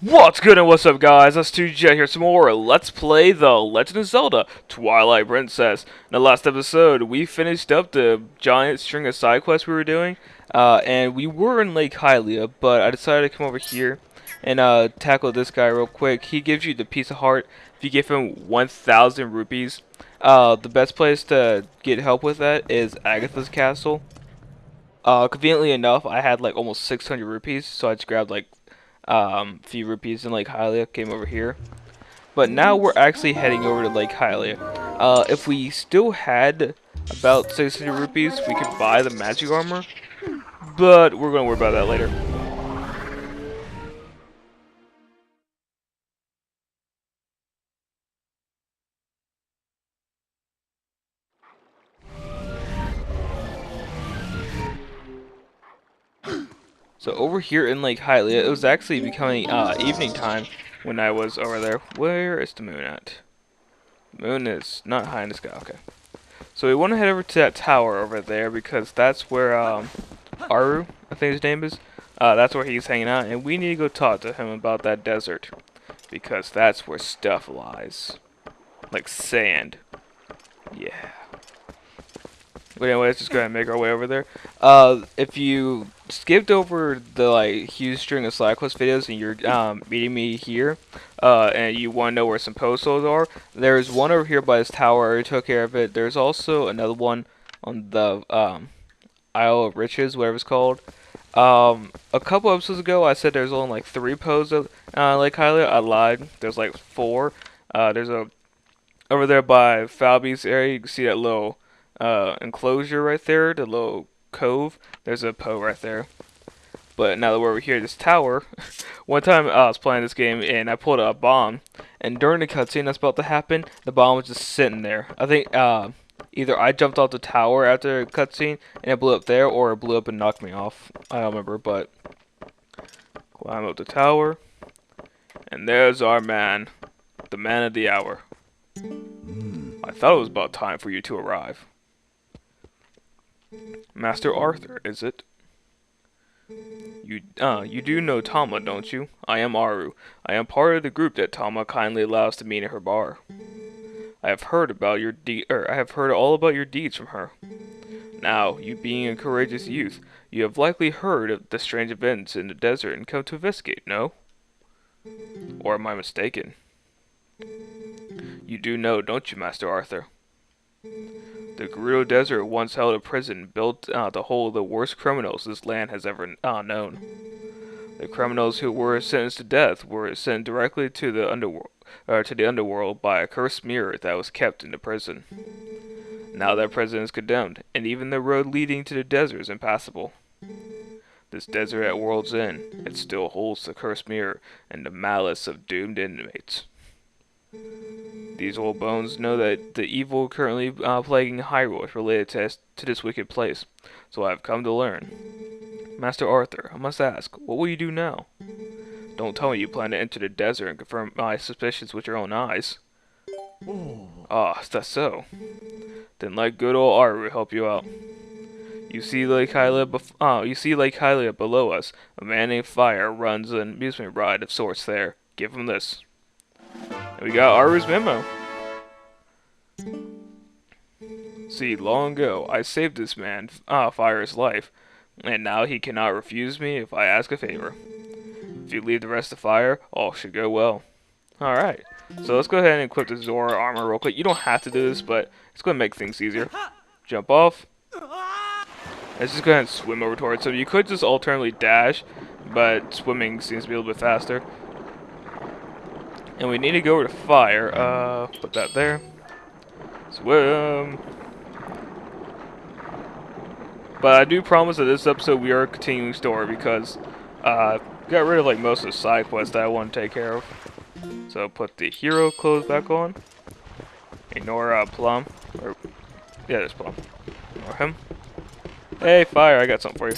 What's good and what's up, guys? Us 2Jet here some more. Let's play The Legend of Zelda Twilight Princess. In the last episode, we finished up the giant string of side quests we were doing, and we were in Lake Hylia, but I decided to come over here and tackle this guy real quick. He gives you the piece of heart if you give him 1,000 rupees. The best place to get help with that is Agatha's castle. Conveniently enough, I had like almost 600 rupees, so I just grabbed like few rupees in Lake Hylia, came over here. But now we're actually heading over to Lake Hylia. If we still had about 600 rupees, we could buy the magic armor, but we're going to worry about that later. So over here in Lake Hylia, it was actually becoming evening time when I was over there. Where is the moon at? The moon is not high in the sky. Okay. So we want to head over to that tower over there because that's where Aru, I think his name is, that's where he's hanging out, and we need to go talk to him about that desert because that's where stuff lies, like sand. Yeah. But anyway, let's just go ahead and make our way over there. If you skipped over the like huge string of side quest videos and you're meeting me here, and you want to know where some postals are, there's one over here by this tower. I already took care of it. There's also another one on the Isle of Riches, whatever it's called. A couple episodes ago, I said there's only like 3 posts of Lake Hylia. I lied. There's like 4. There's a over there by Falby's area. You can see that little enclosure right there, the little cove. There's a Poe right there. But now that we're over here, this tower. One time I was playing this game and I pulled a bomb, and during the cutscene that's about to happen, the bomb was just sitting there. I think either I jumped off the tower after the cutscene and it blew up there, or it blew up and knocked me off. I don't remember, but climb up the tower, and there's our man, the man of the hour. I thought it was about time for you to arrive. Master Arthur, is it? You do know Tama, don't you? I am Aru. I am part of the group that Tama kindly allows to meet at her bar. I have heard about your I have heard all about your deeds from her. Now, you being a courageous youth, you have likely heard of the strange events in the desert and come to investigate, no? Or am I mistaken? You do know, don't you, Master Arthur? The Gerudo Desert once held a prison built to hold the worst criminals this land has ever known. The criminals who were sentenced to death were sent directly to the underworld by a cursed mirror that was kept in the prison. Now that prison is condemned, and even the road leading to the desert is impassable. This desert at World's End, it still holds the cursed mirror and the malice of doomed inmates. These old bones know that the evil currently plaguing Hyrule is related to this wicked place, so I have come to learn. Master Arthur, I must ask, what will you do now? Don't tell me you plan to enter the desert and confirm my suspicions with your own eyes. Ah, is that so? Then let good old Aru help you out. You see Lake Hylia below us. A man named Fire runs an amusement ride of sorts there. Give him this. And we got Aru's memo. See, long ago, I saved this man, Fire's life, and now he cannot refuse me if I ask a favor. If you leave the rest of Fire, all should go well. Alright, so let's go ahead and equip the Zora armor real quick. You don't have to do this, but it's going to make things easier. Jump off. Let's just go ahead and swim over towards it. So you could just alternately dash, but swimming seems to be a little bit faster. And we need to go over to Fire. Put that there. Swim. But I do promise that this episode we are continuing story because got rid of like most of the side quests that I want to take care of. So put the hero clothes back on. Ignore Plum. Or yeah, there's Plum. Ignore him. Hey, Fire! I got something for you.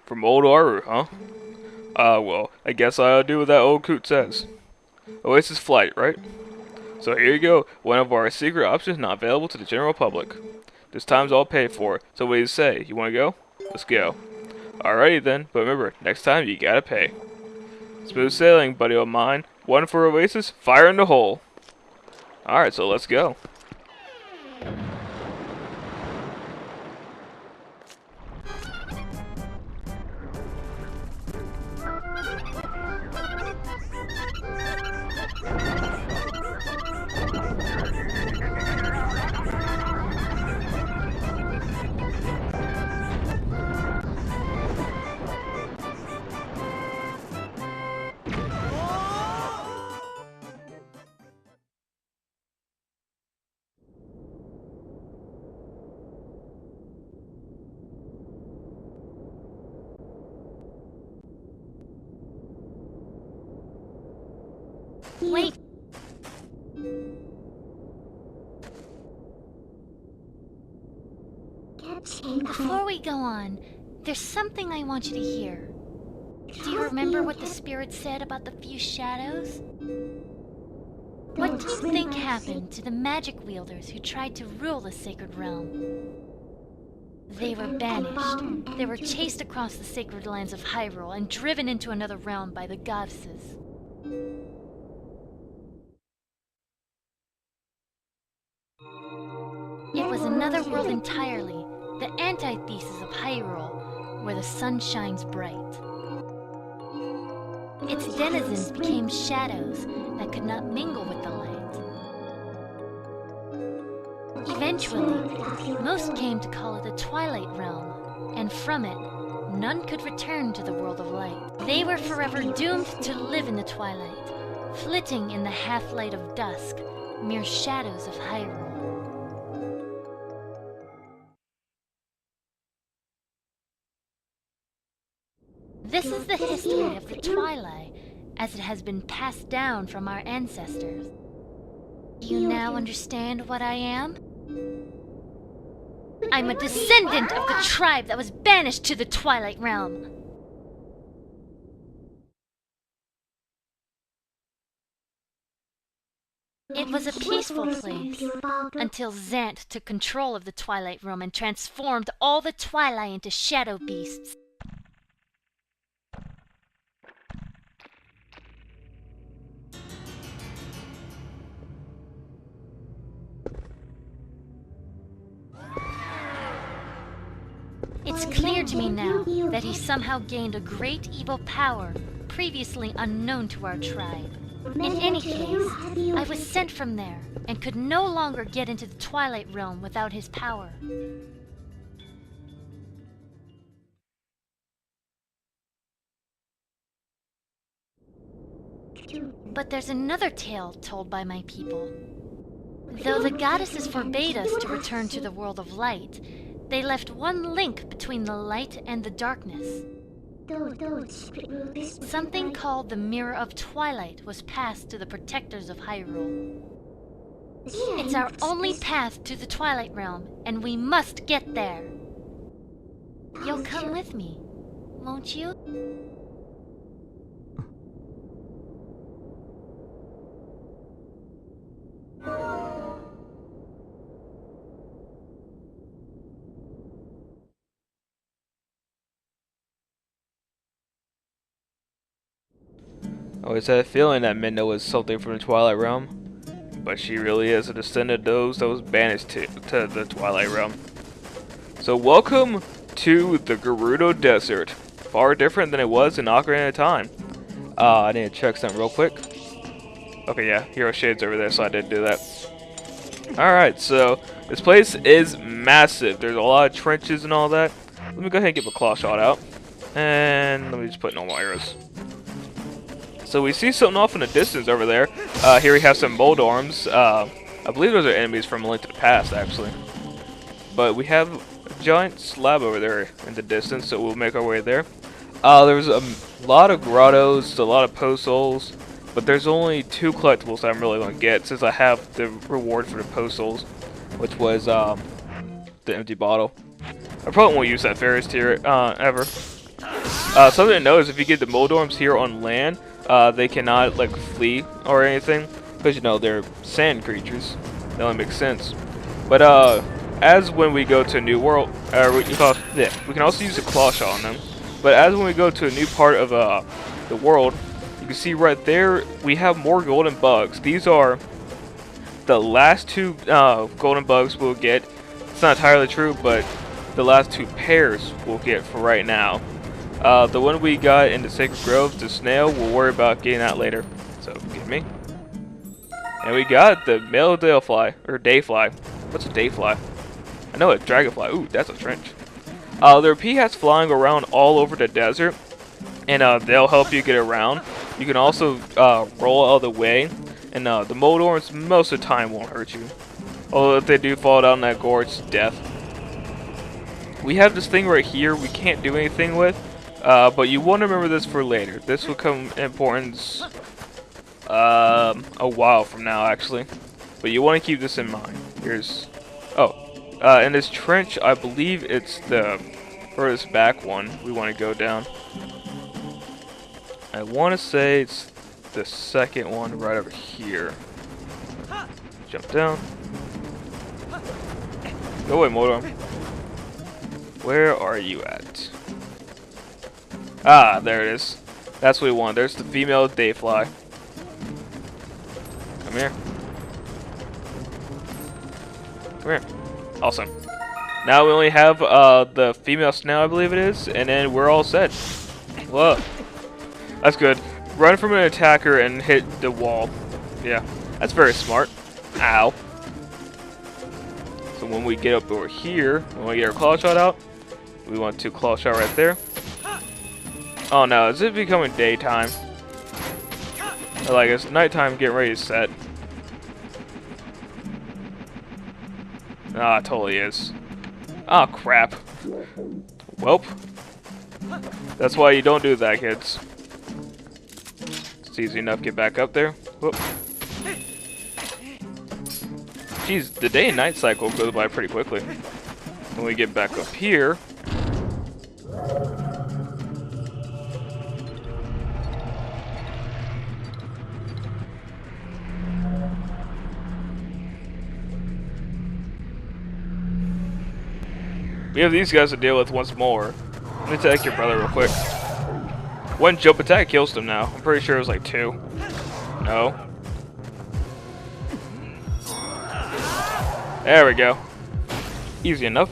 From old Aru, huh? Well, I guess I'll do what that old coot says. Oasis Flight, right? So here you go, one of our secret options not available to the general public. This time's all paid for, so what do you say? You wanna go? Let's go. Alrighty then, but remember, next time you gotta pay. Smooth sailing, buddy of mine. One for Oasis, fire in the hole. Alright, so let's go. Wait. Before we go on, there's something I want you to hear. Do you remember what the spirit said about the few shadows? What do you think happened to the magic wielders who tried to rule the sacred realm? They were banished. They were chased across the sacred lands of Hyrule and driven into another realm by the goddesses. It was another world entirely, the antithesis of Hyrule, where the sun shines bright. Its denizens became shadows that could not mingle with the light. Eventually, most came to call it the Twilight Realm, and from it, none could return to the world of light. They were forever doomed to live in the twilight, flitting in the half-light of dusk, mere shadows of Hyrule. This is the history of the Twilight, as it has been passed down from our ancestors. Do you now understand what I am? I'm a descendant of the tribe that was banished to the Twilight Realm. It was a peaceful place, until Zant took control of the Twilight Realm and transformed all the Twilight into shadow beasts. It's clear to me now that he somehow gained a great evil power previously unknown to our tribe. In any case, I was sent from there and could no longer get into the Twilight Realm without his power. But there's another tale told by my people. Though the goddesses forbade us to return to the world of light, they left one link between the light and the darkness. Something called the Mirror of Twilight was passed to the protectors of Hyrule. It's our only path to the Twilight Realm, and we must get there. You'll come with me, won't you? I always had a feeling that Midna was something from the Twilight Realm, but she really is a descendant of those that was banished to the Twilight Realm. So welcome to the Gerudo Desert. Far different than it was in Ocarina of Time. I need to check something real quick. Okay, yeah, Hero Shade's over there, so I did do that. Alright, so this place is massive. There's a lot of trenches and all that. Let me go ahead and get my claw shot out. And let me just put normal arrows. So we see something off in the distance over there. Here we have some Moldorms. I believe those are enemies from A Link to the Past, actually. But we have a giant slab over there in the distance, so we'll make our way there. There's a lot of grottos, a lot of post holes, but there's only 2 collectibles that I'm really going to get, since I have the reward for the post holes, which was the empty bottle. I probably won't use that Ferris tier ever. Something to note is if you get the Moldorms here on land, they cannot like flee or anything, because you know they're sand creatures. That only makes sense. But as when we go to a new world, we can also use a claw shot on them. But as when we go to a new part of the world, you can see right there we have more golden bugs. These are the last two golden bugs we'll get. It's not entirely true, but the last two pairs we'll get for right now. The one we got in the Sacred Grove, the snail, we'll worry about getting that later. So, give me. And we got the male dayfly, or dayfly. What's a dayfly? I know a dragonfly. Ooh, that's a trench. There are peahats flying around all over the desert, and they'll help you get around. You can also roll out of the way, and the Moldorms most of the time won't hurt you. Although if they do fall down that gorge, it's death. We have this thing right here we can't do anything with, but you want to remember this for later. This will come in importance a while from now, actually. But you want to keep this in mind. Here's... Oh, in this trench, I believe it's the furthest back one we want to go down. I want to say it's the second one right over here. Jump down. Go away, Moldorm. Where are you at? Ah, there it is. That's what we want. There's the female dayfly. Come here. Come here. Awesome. Now we only have the female snail, I believe it is, and then we're all set. Whoa. That's good. Run from an attacker and hit the wall. Yeah, that's very smart. Ow. So when we get up over here, when we get our claw shot out, we want to claw shot right there. Oh no, is it becoming daytime? Or like it's nighttime getting ready to set. Ah, it totally is. Oh crap. Welp. That's why you don't do that, kids. It's easy enough to get back up there. Whoop. Jeez, the day and night cycle goes by pretty quickly. When we get back up here... we have these guys to deal with once more. Let me attack your brother real quick. One jump attack kills them now. I'm pretty sure it was like 2. No. There we go. Easy enough.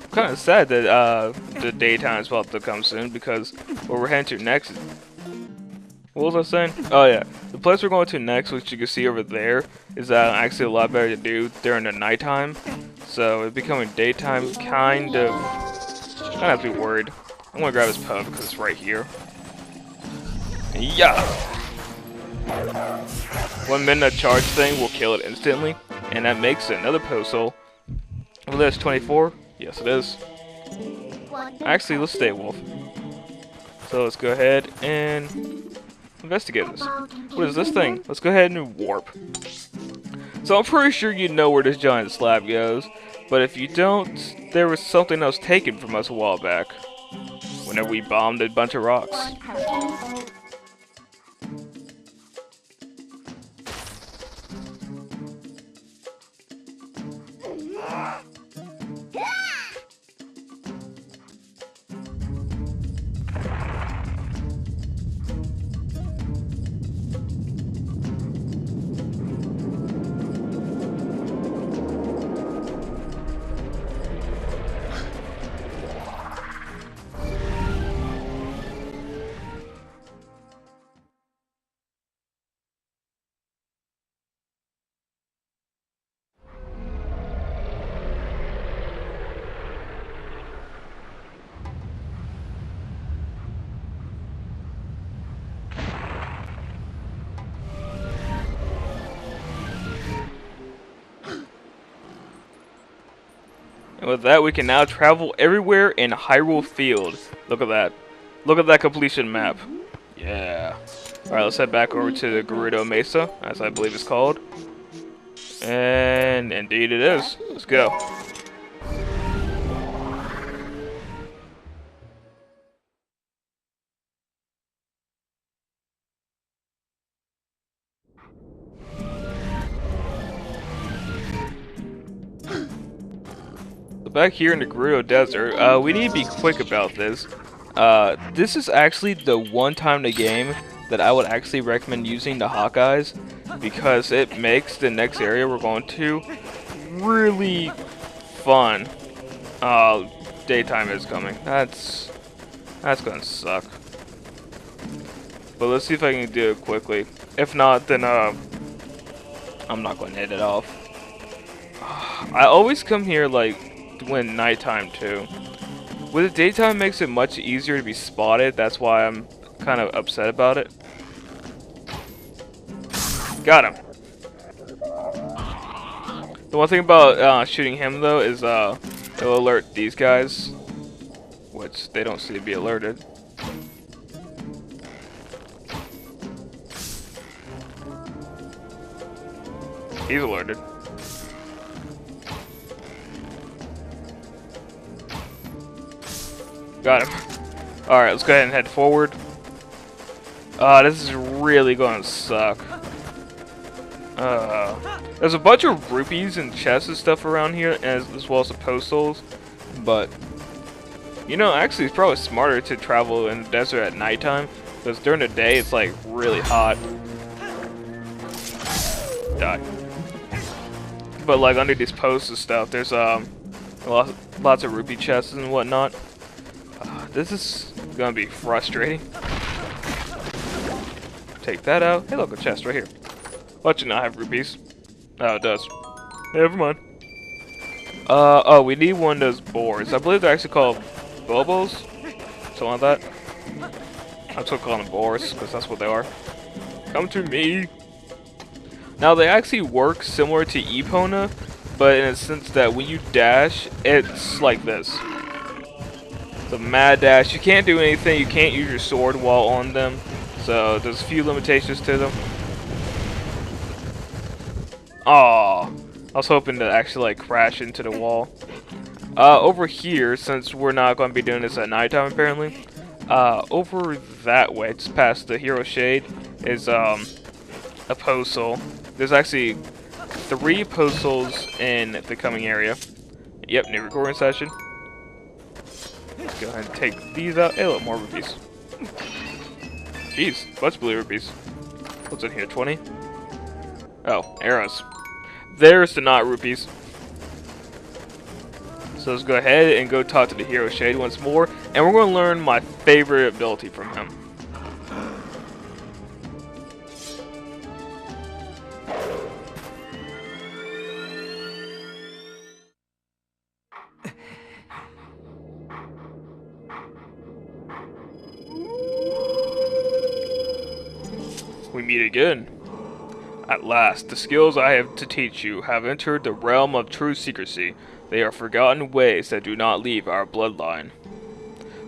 I'm kind of sad that the daytime is about to come soon because what we're heading to next is... What was I saying? Oh yeah, the place we're going to next, which you can see over there, is actually a lot better to do during the nighttime. So it becoming daytime kind of have to be worried. I'm gonna grab his pub because it's right here. Yeah. One Midna charge thing will kill it instantly, and that makes it another postal. Well, that's 24. Yes, it is. Actually, let's stay wolf. So let's go ahead and investigate this. What is this thing? Let's go ahead and warp. So I'm pretty sure you know where this giant slab goes, but if you don't, there was something else taken from us a while back, whenever we bombed a bunch of rocks. And with that, we can now travel everywhere in Hyrule Field. Look at that. Look at that completion map. Yeah. Alright, let's head back over to the Gerudo Mesa, as I believe it's called. And indeed it is. Let's go. back here in the Gerudo Desert, we need to be quick about this. This is actually the one time in the game that I would actually recommend using the Hawkeyes, because it makes the next area we're going to really fun. Daytime is coming. That's gonna suck. But let's see if I can do it quickly. If not, then I'm not going to hit it off. I always come here like when nighttime too. With the daytime, it makes it much easier to be spotted. That's why I'm kind of upset about it. Got him. The one thing about shooting him though is it'll alert these guys, which they don't seem to be alerted. He's alerted. Got him. Alright, let's go ahead and head forward. This is really gonna suck. There's a bunch of rupees and chests and stuff around here, as well as the postals. But, you know, actually it's probably smarter to travel in the desert at nighttime, because during the day it's like really hot. Die. But like under these posts and stuff, there's lots of rupee chests and whatnot. This is gonna be frustrating. Take that out. Hey, look, a chest right here. Let you not have rupees. Oh, it does. Never mind. Oh, we need one of those boars. I believe they're actually called bobos, something like that. I'm still calling them boars because that's what they are. Come to me. Now they actually work similar to Epona, but in a sense that when you dash, it's like this. The mad dash. You can't do anything. You can't use your sword while on them. So there's a few limitations to them. Aww. I was hoping to actually like crash into the wall. Over here, since we're not going to be doing this at nighttime apparently, over that way, just past the Hero Shade, is a postal. There's actually 3 postals in the coming area. Yep, new recording session. Let's go ahead and take these out. Hey, look, more rupees. Jeez, bunch of blue rupees. What's in here, 20? Oh, arrows. There's the not rupees. So let's go ahead and go talk to the Hero Shade once more, and we're going to learn my favorite ability from him. We meet again. At last, the skills I have to teach you have entered the realm of true secrecy. They are forgotten ways that do not leave our bloodline.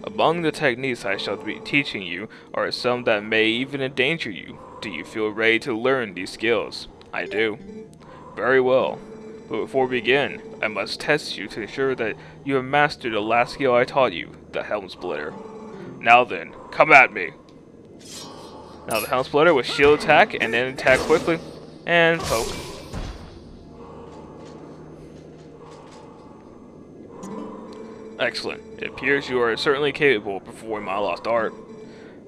Among the techniques I shall be teaching you are some that may even endanger you. Do you feel ready to learn these skills? I do. Very well. But before we begin, I must test you to ensure that you have mastered the last skill I taught you, the Helm Splitter. Now then, come at me! Now the Helm Splitter with shield attack, and then attack quickly, and poke. Excellent. It appears you are certainly capable of performing my lost art.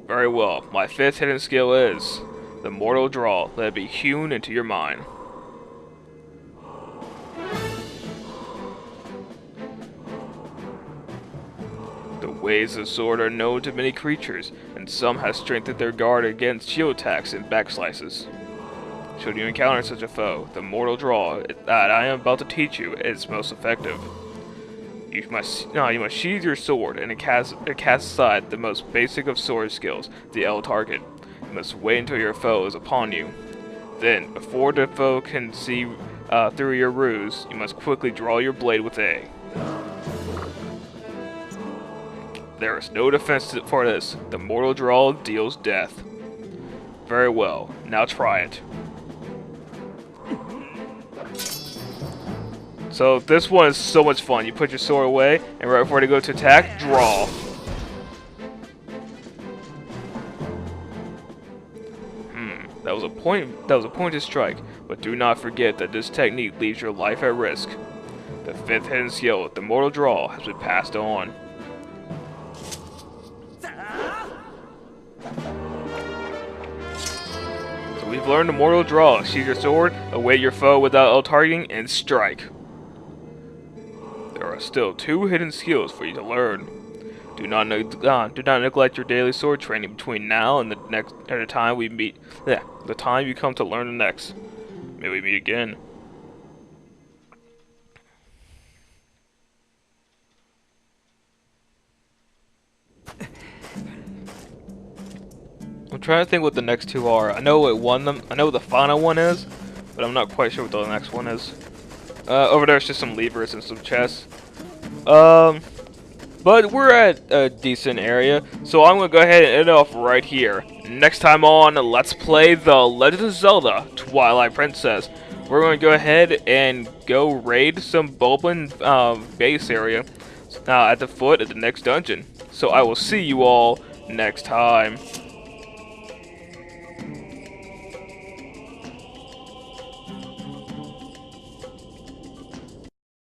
Very well. My 5th hidden skill is the Mortal Draw. Let it be hewn into your mind. The ways of the sword are known to many creatures, and some have strengthened their guard against shield attacks and back slices. Should you encounter such a foe, the Mortal Draw that I am about to teach you is most effective. You must sheathe your sword and cast aside the most basic of sword skills, the L target. You must wait until your foe is upon you. Then, before the foe can see through your ruse, you must quickly draw your blade with A. There is no defense for this. The Mortal Draw deals death. Very well. Now try it. So this one is so much fun. You put your sword away, and right before you go to attack, draw. That was a pointed strike, but do not forget that this technique leaves your life at risk. The 5th hidden skill, the Mortal Draw, has been passed on. So we've learned the Mortal Draw. Sheathe your sword, await your foe without auto-targeting, and strike. There are still 2 hidden skills for you to learn. Do not neglect your daily sword training between now and the time we meet. Yeah, the time you come to learn the next. May we meet again. I'm trying to think what the next 2 are. I know what the final one is, but I'm not quite sure what the next one is. Over there's just some levers and some chests. But we're at a decent area, so I'm going to go ahead and end it off right here. Next time on Let's Play The Legend of Zelda Twilight Princess, we're going to go ahead and go raid some Bulblin base area at the foot of the next dungeon. So I will see you all next time.